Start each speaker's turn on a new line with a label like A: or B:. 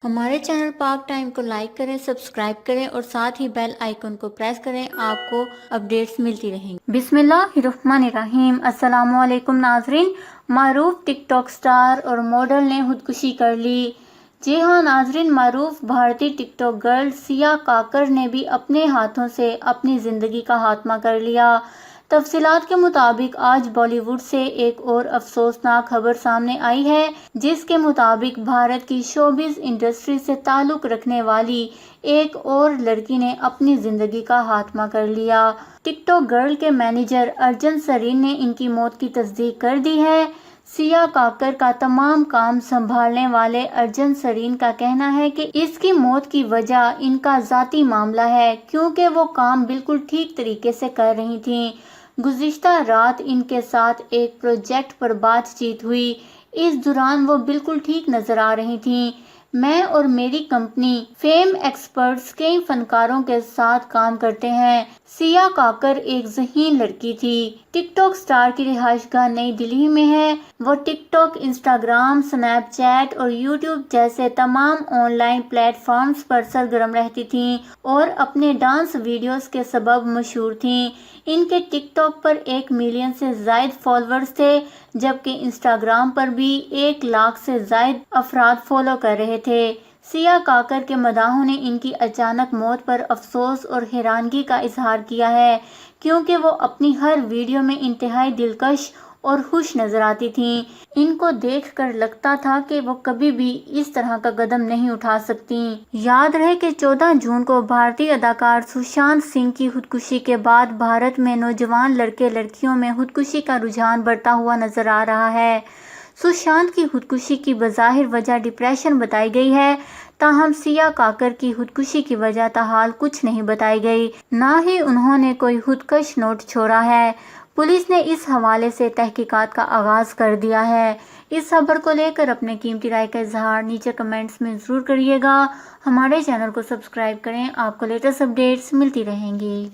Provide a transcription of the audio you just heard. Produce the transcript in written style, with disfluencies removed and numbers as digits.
A: ہمارے چینل پاک ٹائم کو لائک کریں، سبسکرائب کریں اور ساتھ ہی بیل آئیکن کو پریس کریں، آپ کو اپڈیٹس ملتی رہیں گی۔ بسم اللہ الرحمن الرحیم۔ السلام علیکم ناظرین۔ معروف ٹک ٹاک سٹار اور ماڈل نے خودکشی کر لی۔ جی ہاں ناظرین، معروف بھارتی ٹک ٹاک گرل سیا کاکر نے بھی اپنے ہاتھوں سے اپنی زندگی کا خاتمہ کر لیا۔ تفصیلات کے مطابق آج بالی ووڈ سے ایک اور افسوسناک خبر سامنے آئی ہے، جس کے مطابق بھارت کی شوبز انڈسٹری سے تعلق رکھنے والی ایک اور لڑکی نے اپنی زندگی کا خاتمہ کر لیا۔ ٹک ٹاک گرل کے مینیجر ارجن سرین نے ان کی موت کی تصدیق کر دی ہے۔ سیا کاکر کا تمام کام سنبھالنے والے ارجن سرین کا کہنا ہے کہ اس کی موت کی وجہ ان کا ذاتی معاملہ ہے، کیونکہ وہ کام بالکل ٹھیک طریقے سے کر رہی تھیں۔ گزشتہ رات ان کے ساتھ ایک پروجیکٹ پر بات چیت ہوئی۔ اس دوران وہ بالکل ٹھیک نظر آ رہی تھیں۔ میں اور میری کمپنی فیم ایکسپرٹس کئی فنکاروں کے ساتھ کام کرتے ہیں۔ سیا کاکر ایک ذہین لڑکی تھی۔ ٹک ٹاک سٹار کی رہائش گاہ نئی دہلی میں ہے۔ وہ ٹک ٹاک، انسٹاگرام، سنیپ چیٹ اور یوٹیوب جیسے تمام آن لائن پلیٹ فارمز پر سرگرم رہتی تھیں اور اپنے ڈانس ویڈیوز کے سبب مشہور تھیں۔ ان کے ٹک ٹاک پر 1 ملین سے زائد فالوورز تھے، جبکہ انسٹاگرام پر بھی 1 لاکھ سے زائد افراد فالو کر رہے تھے۔ سیا کاکر کے مداحوں نے ان کی اچانک موت پر افسوس اور حیرانگی کا اظہار کیا ہے، کیونکہ وہ اپنی ہر ویڈیو میں انتہائی دلکش اور خوش نظر آتی تھیں۔ ان کو دیکھ کر لگتا تھا کہ وہ کبھی بھی اس طرح کا قدم نہیں اٹھا سکتی۔ یاد رہے کہ 14 جون کو بھارتی اداکار سشانت سنگھ کی خودکشی کے بعد بھارت میں نوجوان لڑکے لڑکیوں میں خودکشی کا رجحان بڑھتا ہوا نظر آ رہا ہے۔ سشانت کی خودکشی کی بظاہر وجہ ڈپریشن بتائی گئی ہے، تاہم سیا کاکر کی خودکشی کی وجہ تاحال کچھ نہیں بتائی گئی، نہ ہی انہوں نے کوئی خودکش نوٹ چھوڑا ہے۔ پولیس نے اس حوالے سے تحقیقات کا آغاز کر دیا ہے۔ اس خبر کو لے کر اپنے قیمتی رائے کا اظہار نیچے کمنٹس میں ضرور کریے گا۔ ہمارے چینل کو سبسکرائب کریں، آپ کو لیٹسٹ اپڈیٹس ملتی رہیں گی۔